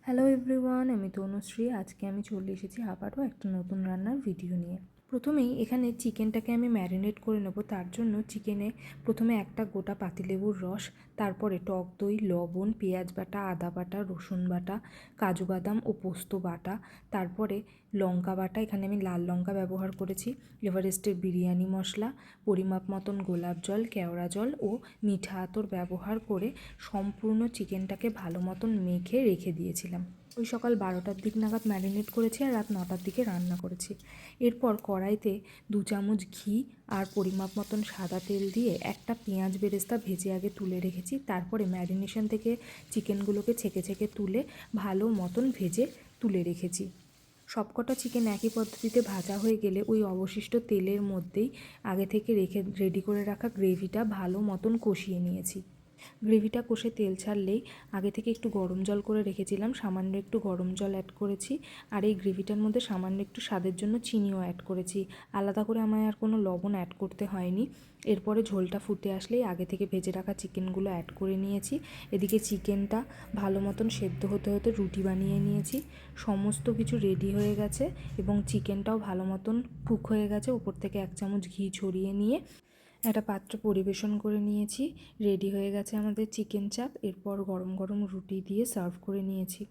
Hello everyone, আমি তনুশ্রী। আজকে আমি চলে এসেছি আবারও একটা নতুন রান্নার ভিডিও নিয়ে। প্রথমেই এখানে চিকেনটাকে আমি ম্যারিনেট করে নেব। তার জন্য চিকেনে প্রথমে একটা গোটা পাতিলেবুর রস, তারপরে টক দই, লবণ, পেঁয়াজ বাটা, আদা বাটা, রসুন বাটা, কাজু বাদাম ও পোস্ত বাটা, তারপরে লঙ্কা বাটা, এখানে আমি লাল লঙ্কা ব্যবহার করেছি, এভারেস্টের বিরিয়ানি মশলা, পরিমাপ মতন গোলাপ জল, কেওড়া জল ও মিঠা আতর ব্যবহার করে সম্পূর্ণ চিকেনটাকে ভালো মতন মেখে রেখে দিয়েছিলাম। ওই সকাল 12টার দিক নাগাদ ম্যারিনেট করেছি আর রাত 9টার দিকে রান্না করেছি। এরপর কড়াইতে 2 চামচ ঘি আর পরিমাপ মতন সাদা তেল দিয়ে একটা পেঁয়াজ বেরেস্তা ভেজে আগে তুলে রেখেছি। তারপরে ম্যারিনেশন থেকে চিকেনগুলোকে ছেঁকে ছেঁকে তুলে ভালো মতন ভেজে তুলে রেখেছি। সবকটা চিকেন একই পদ্ধতিতে ভাজা হয়ে গেলে ওই অবশিষ্ট তেলের মধ্যেই আগে থেকে রেডি করে রাখা গ্রেভিটা ভালো মতন কষিয়ে নিয়েছি। গ্রেভিটা কষে তেল ছাড়লেই আগে থেকে একটু গরম জল করে রেখেছিলাম, সামান্য একটু গরম জল অ্যাড করেছি। আর এই গ্রেভিটার মধ্যে সামান্য একটু স্বাদের জন্য চিনিও অ্যাড করেছি। আলাদা করে আমায় আর কোনো লবণ অ্যাড করতে হয়নি। এরপরে ঝোলটা ফুটে আসলেই আগে থেকে ভেজে রাখা চিকেনগুলো অ্যাড করে নিয়েছি। এদিকে চিকেনটা ভালো মতন সেদ্ধ হতে হতে রুটি বানিয়ে নিয়েছি। সমস্ত কিছু রেডি হয়ে গেছে এবং চিকেনটাও ভালো মতন কুক হয়ে গেছে। উপর থেকে 1 চামচ ঘি ছড়িয়ে নিয়ে একটা পাত্রে পরিবেশন করে নিয়েছি। রেডি হয়ে গেছে আমাদের চিকেন চাপ। এরপর গরম গরম রুটি দিয়ে সার্ভ করে নিয়েছি।